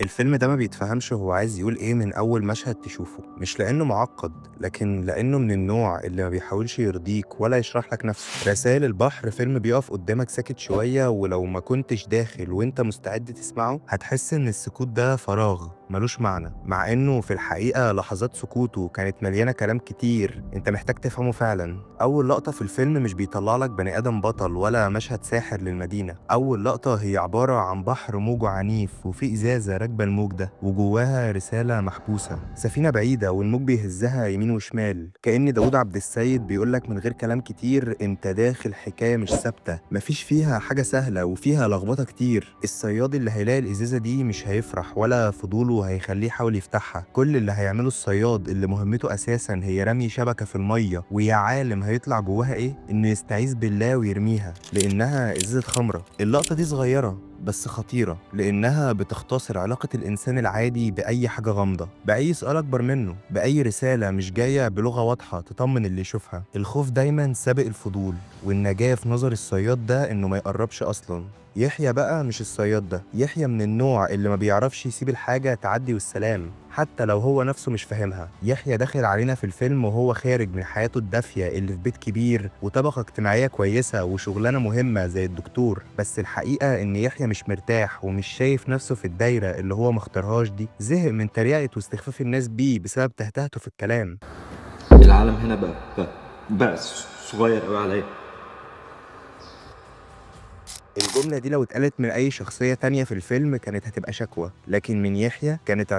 الفيلم ده ما بيتفهمش هو عايز يقول إيه من أول مشهد تشوفه، مش لأنه معقد، لكن لأنه من النوع اللي ما بيحاولش يرضيك ولا يشرح لك نفسه. رسائل البحر فيلم بيقف قدامك ساكت شوية، ولو ما كنتش داخل وأنت مستعد تسمعه هتحس إن السكوت ده فراغ ملوش معنى، مع إنه في الحقيقة لحظات سكوته كانت مليانة كلام كتير أنت محتاج تفهمه فعلا. أول لقطة في الفيلم مش بيطلع لك بني آدم بطل ولا مشهد ساحر للمدينة. أول لقطة هي عبارة عن بحر موجه عنيف وفي إزازة راكبة الموج ده وجواها رسالة محبوسة، سفينة بعيدة والموج بيهزها يمين وشمال، كأن داود عبد السيد بيقولك من غير كلام كتير أنت داخل حكاية مش ثابتة، مفيش فيها حاجة سهلة وفيها لخبطة كتير. الصياد اللي هيلاقي الإزازة دي مش هيفرح ولا فضوله هيخليه يحاول يفتحها، كل اللي هيعمله الصياد اللي مهمته أساسا هي رمي شبكة في المية، ويا عالم هيطلع جواها إيه؟ إنه يستعيذ بالله ويرميها لأنها إزازة خمرة. اللقطة دي صغيرة بس خطيرة لأنها بتختصر علاقة الإنسان العادي بأي حاجة غامضة، بأي سؤال أكبر منه، بأي رسالة مش جاية بلغة واضحة تطمن اللي يشوفها. الخوف دايما سابق الفضول، والنجاة في نظر الصياد ده إنه ما يقربش أصلا. يحيى بقى مش الصياد ده، يحيى من النوع اللي ما بيعرفش يسيب الحاجة تعدي والسلام حتى لو هو نفسه مش فاهمها. يحيى داخل علينا في الفيلم وهو خارج من حياته الدافية اللي في بيت كبير وطبقة اجتماعية كويسة وشغلانة مهمة زي الدكتور، بس الحقيقة إن يحيى مش مرتاح ومش شايف نفسه في الدايرة اللي هو مختارهاش دي. زهق من تريقة واستخفاف الناس بيه بسبب تهتهته في الكلام. العالم هنا بقى صغير قوي عليا. الجملة دي لو اتقالت من أي شخصية تانية في الفيلم كانت هتبقى شكوى، لكن من يحيى كانت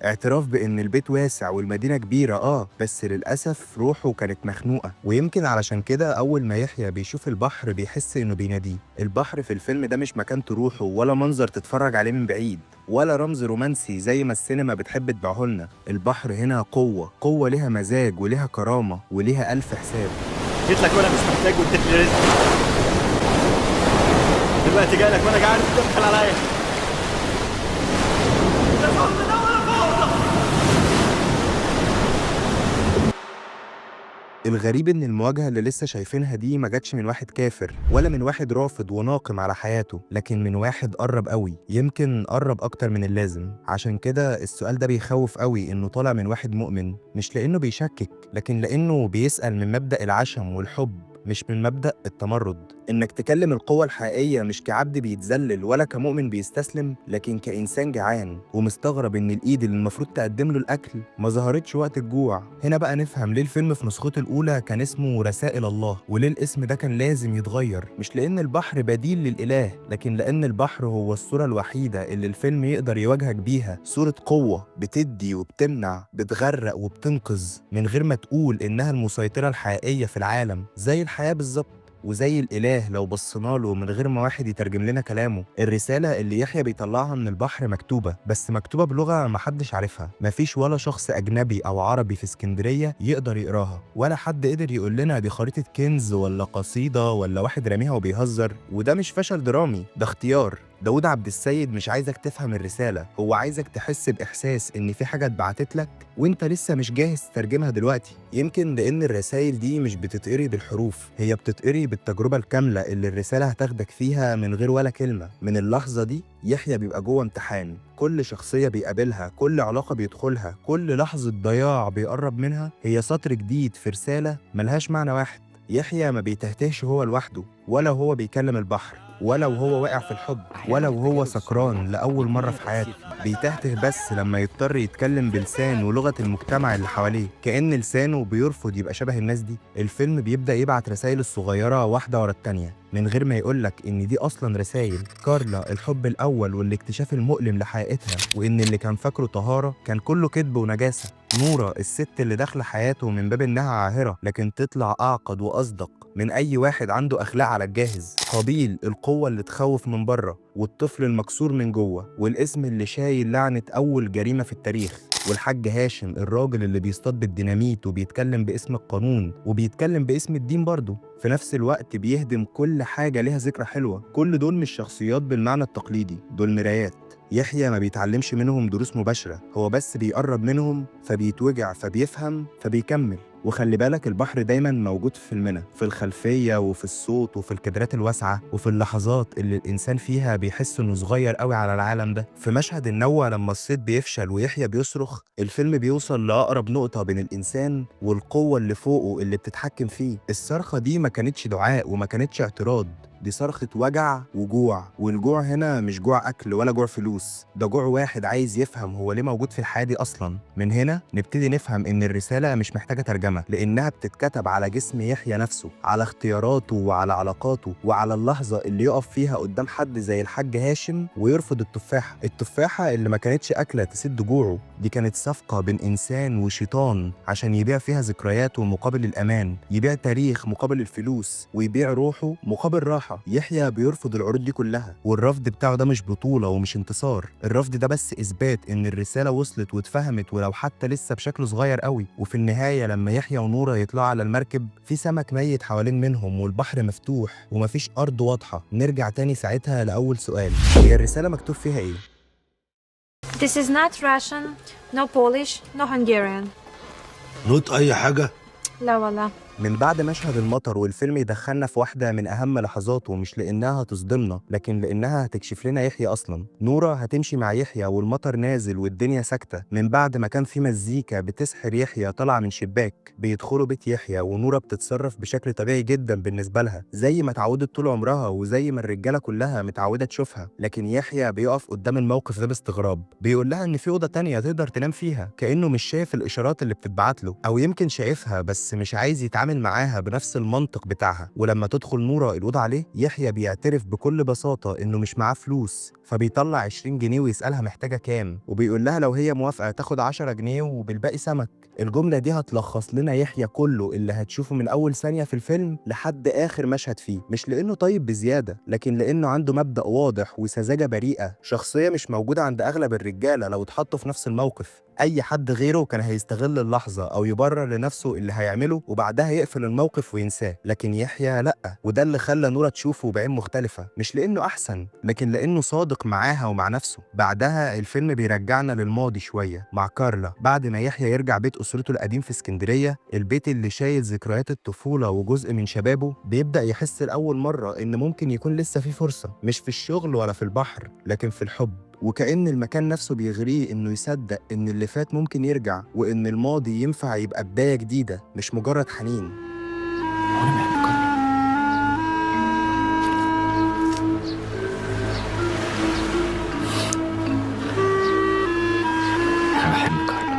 اعتراف بإن البيت واسع والمدينة كبيرة بس للأسف روحه كانت مخنوقة. ويمكن علشان كده أول ما يحيى بيشوف البحر بيحس إنه بيناديه. البحر في الفيلم ده مش مكان تروحه ولا منظر تتفرج عليه من بعيد ولا رمز رومانسي زي ما السينما بتحب تبيعهولنا. البحر هنا قوة ليها مزاج وليها كرامة وليها ألف حساب. جيت لك وانا مش محتاج واديت لي رزق، دلوقتي جاي لك وانا قاعد بتبخل عليا. الغريب إن المواجهة اللي لسه شايفينها دي ما جاتش من واحد كافر ولا من واحد رافض وناقم على حياته، لكن من واحد قرب قوي، يمكن قرب أكتر من اللازم. عشان كده السؤال ده بيخوف قوي إنه طالع من واحد مؤمن، مش لأنه بيشكك لكن لأنه بيسأل من مبدأ العشم والحب مش من مبدأ التمرد. إنك تكلم القوة الحقيقية مش كعبد بيتذلل ولا كمؤمن بيستسلم، لكن كإنسان جعان ومستغرب إن الإيد اللي المفروض تقدم له الأكل ما ظهرتش وقت الجوع. هنا بقى نفهم ليه الفيلم في نسخته الأولى كان اسمه رسائل الله، وليه الاسم ده كان لازم يتغير، مش لأن البحر بديل للإله لكن لأن البحر هو الصورة الوحيدة اللي الفيلم يقدر يواجهك بيها، صورة قوة بتدي وبتمنع، بتغرق وبتنقذ من غير ما تقول إنها المسيطرة الحقيقية في العالم، زي الحياة بالظبط وزي الإله لو بصينا له من غير ما واحد يترجم لنا كلامه. الرسالة اللي يحيى بيطلعها من البحر مكتوبة، بس مكتوبة بلغة محدش عارفها، مفيش ولا شخص أجنبي أو عربي في اسكندرية يقدر يقراها، ولا حد قدر يقول لنا دي خريطة كنز ولا قصيدة ولا واحد راميها وبيهزر. وده مش فشل درامي، ده اختيار. داود عبد السيد مش عايزك تفهم الرسالة، هو عايزك تحس بإحساس إن في حاجة اتبعتت لك وإنت لسه مش جاهز تترجمها دلوقتي. يمكن لأن الرسائل دي مش بتتقري بالحروف، هي بتتقري بالتجربة الكاملة اللي الرسالة هتاخدك فيها من غير ولا كلمة. من اللحظة دي يحيى بيبقى جوه امتحان، كل شخصية بيقابلها، كل علاقة بيدخلها، كل لحظة ضياع بيقرب منها هي سطر جديد في رسالة ملهاش معنى واحد. يحيى ما بيتهتهش هو لوحده، ولا وهو بيكلم البحر، ولا وهو واقع في الحب، ولا وهو سكران لأول مرة في حياته. بيتهته بس لما يضطر يتكلم بلسان ولغة المجتمع اللي حواليه، كأن لسانه بيرفض يبقى شبه الناس دي. الفيلم بيبدأ يبعت رسائل الصغيرة واحدة ورا التانية من غير ما يقولك إن دي أصلا رسائل. كارلا الحب الأول والاكتشاف المؤلم لحقيقتها، وإن اللي كان فاكره طهارة كان كله كذب ونجاسة. نورة الست اللي داخلة حياته من باب إنها عاهرة لكن تطلع أعقد وأصدق من أي واحد عنده أخلاق على الجاهز. قابيل القوة اللي تخوف من بره والطفل المكسور من جوه، والاسم اللي شايل لعنة أول جريمة في التاريخ. والحاج هاشم الراجل اللي بيصطاد بالديناميت وبيتكلم باسم القانون وبيتكلم باسم الدين برضه في نفس الوقت، بيهدم كل حاجة ليها ذكرى حلوة. كل دول مش شخصيات بالمعنى التقليدي، دول مرايات. يحيى ما بيتعلمش منهم دروس مباشرة، هو بس بيقرب منهم فبيتوجع فبيفهم فبيكمل. وخلي بالك البحر دايما موجود في فيلمنا، في الخلفية وفي الصوت وفي الكادرات الواسعة وفي اللحظات اللي الإنسان فيها بيحس إنه صغير قوي على العالم ده. في مشهد النوة لما الصيد بيفشل ويحيى بيصرخ، الفيلم بيوصل لأقرب نقطة بين الإنسان والقوة اللي فوقه اللي بتتحكم فيه. الصرخة دي ما كانتش دعاء وما كانتش اعتراض، دي صرخة وجع وجوع، والجوع هنا مش جوع أكل ولا جوع فلوس، ده جوع واحد عايز يفهم هو ليه موجود في الحياة دي أصلا. من هنا نبتدي نفهم إن الرسالة مش محتاجة ترجمة، لأنها بتتكتب على جسم يحيى نفسه، على اختياراته وعلى علاقاته وعلى اللحظة اللي يقف فيها قدام حد زي الحاج هاشم ويرفض التفاحة اللي ما كانتش أكلة تسد جوعه، دي كانت صفقة بين إنسان وشيطان عشان يبيع فيها ذكرياته مقابل الأمان، يبيع تاريخ مقابل الفلوس، ويبيع روحه مقابل راحة. يحيى بيرفض العروض دي كلها، والرفض بتاعه ده مش بطولة ومش انتصار، الرفض ده بس إثبات إن الرسالة وصلت واتفهمت ولو حتى لسه بشكل صغير قوي. وفي النهاية لما يحيى ونورة يطلعوا على المركب، في سمك ميت حوالين منهم والبحر مفتوح ومفيش أرض واضحة، نرجع تاني ساعتها لأول سؤال، هي الرسالة مكتوب فيها إيه؟ This is not Russian, no Polish, no Hungarian. نوت أي حاجة؟ لا والله. من بعد مشهد المطر والفيلم يدخلنا في واحدة من أهم لحظاته، مش لأنها هتصدمنا لكن لأنها هتكشف لنا يحيى أصلا. نورة هتمشي مع يحيى والمطر نازل والدنيا ساكتة، من بعد ما كان في مزيكا بتسحر يحيى طالعة من شباك، بيدخلوا بيت يحيى ونورة بتتصرف بشكل طبيعي جدا بالنسبة لها، زي ما اتعودت طول عمرها وزي ما الرجالة كلها متعودة تشوفها. لكن يحيى بيقف قدام الموقف ده باستغراب، بيقول لها إن في أوضة تانية تقدر تنام فيها، كأنه مش شايف الإشارات اللي بتتبعت له، أو يمكن شايفها بس مش عايز يتعامل معاها بنفس المنطق بتاعها. ولما تدخل نورة الأوضة عليه، يحيى بيعترف بكل بساطة إنه مش معاه فلوس، فبيطلع 20 جنيه ويسألها محتاجة كام، وبيقول لها لو هي موافقة تاخد 10 جنيه وبالباقي سمك. الجملة دي هتلخص لنا يحيى كله اللي هتشوفه من أول ثانية في الفيلم لحد آخر مشهد فيه، مش لأنه طيب بزيادة لكن لأنه عنده مبدأ واضح وسذاجة بريئة، شخصية مش موجودة عند أغلب الرجالة لو اتحطوا في نفس الموقف. أي حد غيره كان هيستغل اللحظة أو يبرر لنفسه اللي هيعمله وبعدها يقفل الموقف وينساه، لكن يحيى لأ، وده اللي خلى نورة تشوفه بعين مختلفة، مش لأنه أحسن لكن لأنه صادق معاها ومع نفسه. بعدها الفيلم بيرجعنا للماضي شوية مع كارلا، بعد ما يحيى يرجع بيت أسرته القديم في اسكندرية، البيت اللي شايل ذكريات الطفولة وجزء من شبابه، بيبدأ يحس لأول مرة إن ممكن يكون لسه في فرصة، مش في الشغل ولا في البحر لكن في الحب. وكأن المكان نفسه بيغريه إنه يصدق إن اللي فات ممكن يرجع، وإن الماضي ينفع يبقى بداية جديدة مش مجرد حنين. وانا بحب كارلا. انا بحب كارلا.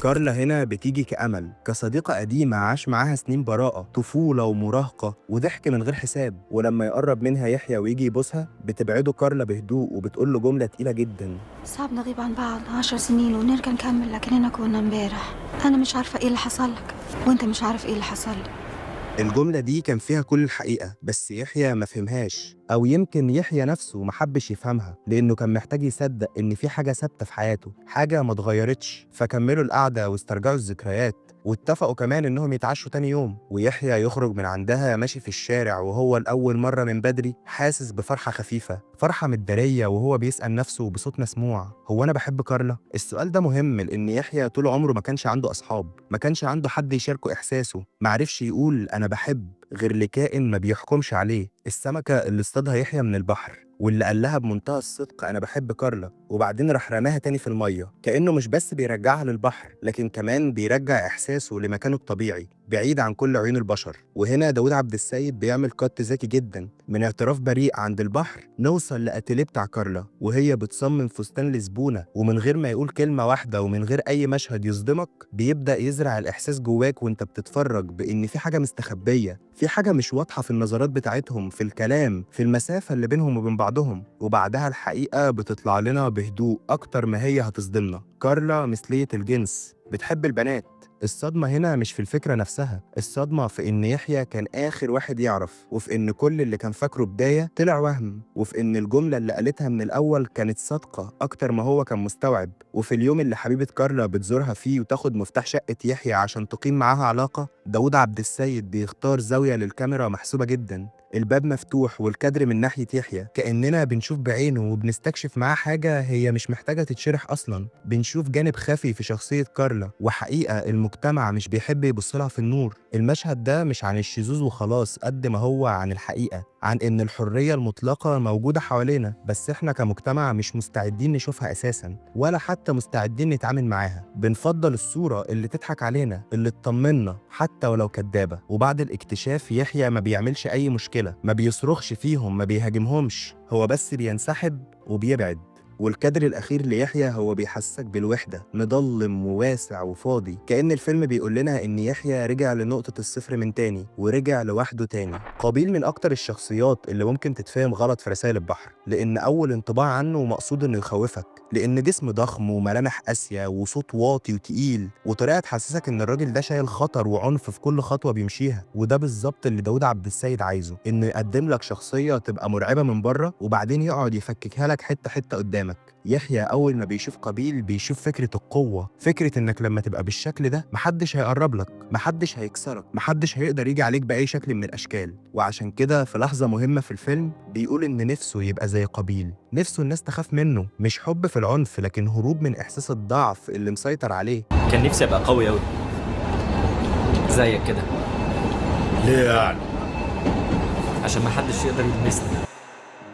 كارلا هنا بتيجي كأمل، كصديقة قديمة عاش معاها سنين براءة، طفولة ومراهقة وضحك من غير حساب. ولما يقرب منها يحيى ويجي يبوسها، بتبعده كارلا بهدوء وبتقول له جملة تقيلة جدا: صعب نغيب عن بعض 10 سنين ونرجع نكمل لكننا كنا امبارح. أنا مش عارفة إيه اللي حصل لك وأنت مش عارف إيه اللي حصل لي. الجملة دي كان فيها كل الحقيقة، بس يحيى ما فهمهاش، أو يمكن يحيى نفسه ما حبش يفهمها لأنه كان محتاج يصدق إن في حاجة ثابتة في حياته، حاجة ما اتغيرتش. فكملوا القعدة واسترجعوا الذكريات واتفقوا كمان إنهم يتعشوا تاني يوم، ويحيى يخرج من عندها ماشي في الشارع وهو لأول مرة من بدري حاسس بفرحة خفيفة، فرحة متدارية، وهو بيسأل نفسه بصوت مسموع: هو أنا بحب كارلا؟ السؤال ده مهم لأن يحيى طول عمره ما كانش عنده أصحاب، ما كانش عنده حد يشاركه إحساسه، معرفش يقول أنا بحب غير لكائن ما بيحكمش عليه. السمكة اللي اصطادها يحيى من البحر واللي قال لها بمنتهى الصدق أنا بحب كارلا، وبعدين راح رماها تاني في المية، كأنه مش بس بيرجعها للبحر لكن كمان بيرجع إحساسه لمكانه الطبيعي بعيد عن كل عيون البشر. وهنا داود عبد السيد بيعمل كات ذكي جدا، من اعتراف بريء عند البحر نوصل لأتيليه بتاع كارلا وهي بتصمم فستان لزبونة، ومن غير ما يقول كلمة واحدة ومن غير أي مشهد يصدمك بيبدأ يزرع الإحساس جواك وانت بتتفرج بإن في حاجة مستخبية، في حاجة مش واضحة في النظرات بتاعتهم، في الكلام، في المسافة اللي بينهم وبين بعضهم. وبعدها الحقيقة بتطلع لنا بهدوء أكتر ما هي هتصدمنا. كارلا مثلية الجنس، بتحب البنات. الصدمة هنا مش في الفكرة نفسها، الصدمة في إن يحيى كان آخر واحد يعرف، وفي إن كل اللي كان فاكره بداية طلع وهم، وفي إن الجملة اللي قالتها من الأول كانت صادقة أكتر ما هو كان مستوعب. وفي اليوم اللي حبيبة كارلا بتزورها فيه وتاخد مفتاح شقة يحيى عشان تقيم معاها علاقة، داود عبد السيد بيختار زاوية للكاميرا محسوبة جدا، الباب مفتوح والكادر من ناحية يحيى، كأننا بنشوف بعينه وبنستكشف معاه حاجة هي مش محتاجة تتشرح أصلا. بنشوف جانب خفي في شخصية كارلا، وحقيقة المجتمع مش بيحب يبصلها في النور. المشهد ده مش عن الشذوذ وخلاص قد ما هو عن الحقيقة، عن إن الحرية المطلقة موجودة حوالينا، بس إحنا كمجتمع مش مستعدين نشوفها أساساً، ولا حتى مستعدين نتعامل معاها. بنفضل الصورة اللي تضحك علينا، اللي تطمنا حتى ولو كدابة. وبعد الاكتشاف يحيى ما بيعملش أي مشكلة، ما بيصرخش فيهم، ما بيهاجمهمش، هو بس بينسحب وبيبعد. والكادر الأخير ليحيى هو بيحسسك بالوحدة، مضلم وواسع وفاضي، كأن الفيلم بيقول لنا إن يحيى رجع لنقطة الصفر من تاني، ورجع لوحده تاني. قابيل من أكتر الشخصيات اللي ممكن تتفهم غلط في رسائل البحر، لأن أول انطباع عنه مقصود إنه يخوفك، لأن جسم ضخم وملامح قاسية وصوت واطي وتقيل، وطريقة تحسسك إن الراجل ده شايل خطر وعنف في كل خطوة بيمشيها. وده بالظبط اللي داوود عبد السيد عايزه، إنه يقدم لك شخصية تبقى مرعبة من بره، وبعدين يقعد يفككها لك حتة حتة قدامك. يحيى أول ما بيشوف قابيل بيشوف فكرة القوة، فكرة إنك لما تبقى بالشكل ده محدش هيقرب لك، محدش هيكسرك، محدش هيقدر يجي عليك بأي شكل من الأشكال. وعشان كده في لحظة مهمة في الفيلم بيقول إن نفسه يبقى زي قابيل، نفسه الناس تخاف منه، مش حب في العنف لكن هروب من إحساس الضعف اللي مسيطر عليه. كان نفسي ابقى قوي قوي زيك كده، ليه يعني؟ عشان ما حدش يقدر يلمسني.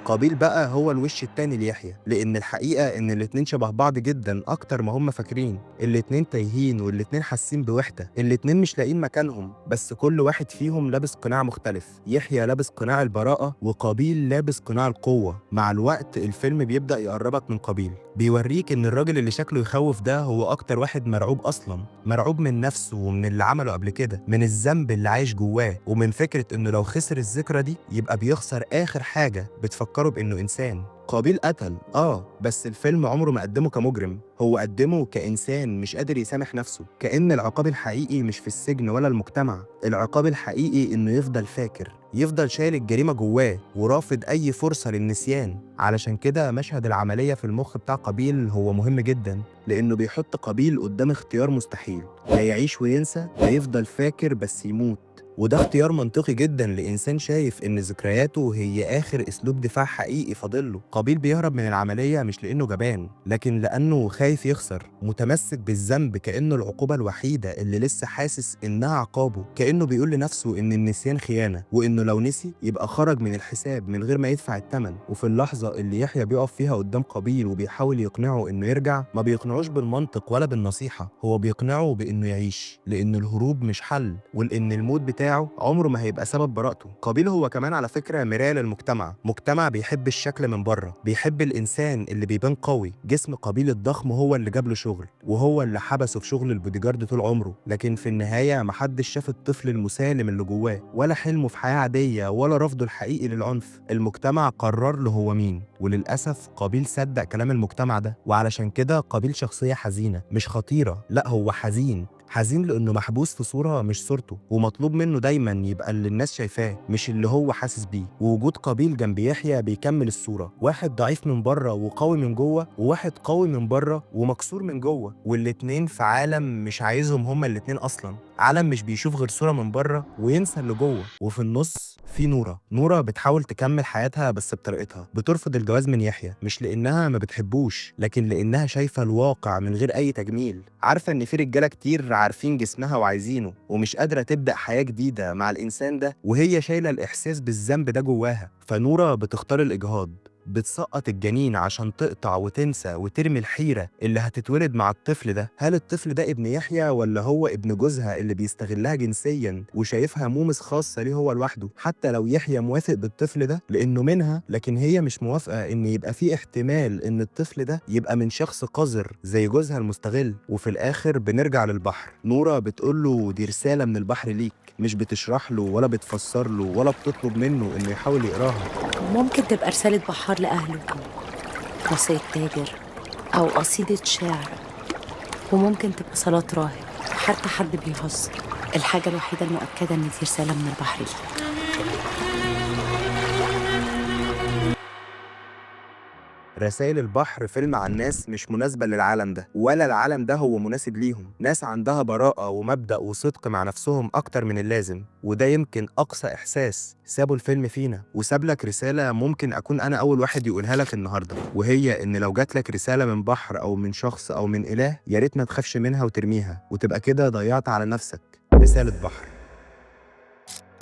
قابيل بقى هو الوش التاني ليحيى، لأن الحقيقة إن الاتنين شبه بعض جدا أكتر ما هم فاكرين. الاتنين تايهين والاتنين حاسين بوحدة، الاتنين مش لاقيين مكانهم، بس كل واحد فيهم لابس قناع مختلف. يحيى لابس قناع البراءة وقابيل لابس قناع القوة. مع الوقت الفيلم بيبدأ يقربك من قابيل، بيوريك إن الراجل اللي شكله يخوف ده هو أكتر واحد مرعوب أصلا، مرعوب من نفسه ومن اللي عمله قبل كده، من الذنب اللي عايش جواه، ومن فكرة إنه لو خسر الذكرى دي يبقى بيخسر آخر حاجة بتفكره بإنه إنسان. قابيل قتل بس الفيلم عمره ما قدمه كمجرم، هو قدمه كإنسان مش قادر يسامح نفسه. كأن العقاب الحقيقي مش في السجن ولا المجتمع، العقاب الحقيقي إنه يفضل فاكر، يفضل شايل الجريمة جواه ورافض أي فرصة للنسيان. علشان كده مشهد العملية في المخ بتاع قابيل هو مهم جدا، لأنه بيحط قابيل قدام اختيار مستحيل، لا يعيش وينسى، لا يفضل فاكر بس يموت. وده اختيار منطقي جدا لإنسان شايف إن ذكرياته هي آخر أسلوب دفاع حقيقي فاضله. قابيل بيهرب من العملية مش لأنه جبان، لكن لأنه خايف يخسر، متمسك بالذنب كأنه العقوبة الوحيدة اللي لسه حاسس إنها عقابه. كأنه بيقول لنفسه إن النسيان خيانة، وإنه لو نسي يبقى خرج من الحساب من غير ما يدفع الثمن. وفي اللحظة اللي يحيى بيقف فيها قدام قابيل وبيحاول يقنعه إنه يرجع، ما بيقنعوش بالمنطق ولا بالنصيحة، هو بيقنعه بإنه يعيش، لأن الهروب مش حل، ولأن الموت بتاعه عمره ما هيبقى سبب براءته. قابيل هو كمان على فكرة مراية للمجتمع، مجتمع بيحب الشكل من بره، بيحب الإنسان اللي بيبان قوي. جسم قابيل الضخم هو اللي جاب له شغل، وهو اللي حبسه في شغل البوديجارد طول عمره، لكن في النهاية محدش شاف الطفل المسالم اللي جواه، ولا حلمه في حياة عادية، ولا رفضه الحقيقي للعنف. المجتمع قرر له هو مين، وللأسف قابيل صدق كلام المجتمع ده. وعلشان كده قابيل شخصية حزينة، مش خطيرة، لا هو حزين، حزين لأنه محبوس في صورة مش صورته، ومطلوب منه دايما يبقى اللي الناس شايفاه مش اللي هو حاسس بيه. ووجود قابيل جنب يحيى بيكمل الصورة، واحد ضعيف من بره وقوي من جوه، وواحد قوي من بره ومكسور من جوه، والاتنين في عالم مش عايزهم هما الاتنين أصلا، عالم مش بيشوف غير صورة من بره وينسى اللي جوه. وفي النص في نورة بتحاول تكمل حياتها بس بطريقتها، بترفض الجواز من يحيى مش لأنها ما بتحبوش، لكن لأنها شايفة الواقع من غير أي تجميل، عارفة إن في رجالة كتير عارفين جسمها وعايزينه، ومش قادرة تبدأ حياة جديدة مع الإنسان ده وهي شايلة الإحساس بالذنب ده جواها. فنورة بتختار الإجهاض، بتسقط الجنين عشان تقطع وتنسى وترمي الحيرة اللي هتتولد مع الطفل ده. هل الطفل ده ابن يحيى ولا هو ابن جوزها اللي بيستغلها جنسيا وشايفها مومس خاصة ليه هو لوحده؟ حتى لو يحيى موافق بالطفل ده لأنه منها، لكن هي مش موافقة إن يبقى في احتمال إن الطفل ده يبقى من شخص قذر زي جوزها المستغل. وفي الآخر بنرجع للبحر، نورة بتقوله دي رسالة من البحر ليك، مش بتشرح له ولا بتفسر له ولا بتطلب منه إنه يحاول يقراها. ممكن تبقى رسالة بحار لأهله، وصية تاجر، أو قصيدة شعر، وممكن تبقى صلاة راهب، حتى حد بيهزر. الحاجة الوحيدة المؤكدة إن دي رسالة من البحر ليك. رسائل البحر فيلم عن ناس مش مناسبة للعالم ده، ولا العالم ده هو مناسب ليهم. ناس عندها براءة ومبدأ وصدق مع نفسهم أكتر من اللازم، وده يمكن أقصى إحساس سابوا الفيلم فينا. وساب لك رسالة ممكن أكون أنا أول واحد يقولها لك النهاردة، وهي إن لو جات لك رسالة من بحر أو من شخص أو من إله، يا ريت ما تخافش منها وترميها، وتبقى كده ضيعت على نفسك رسالة بحر.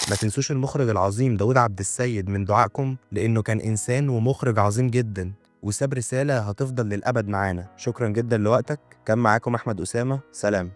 ما تنسوش المخرج العظيم داود عبد السيد من دعائكم، لأنه كان إنسان ومخرج عظيم جدا، وساب رسالة هتفضل للأبد معانا. شكرا جدا لوقتك. كان معاكم أحمد أسامة. سلام.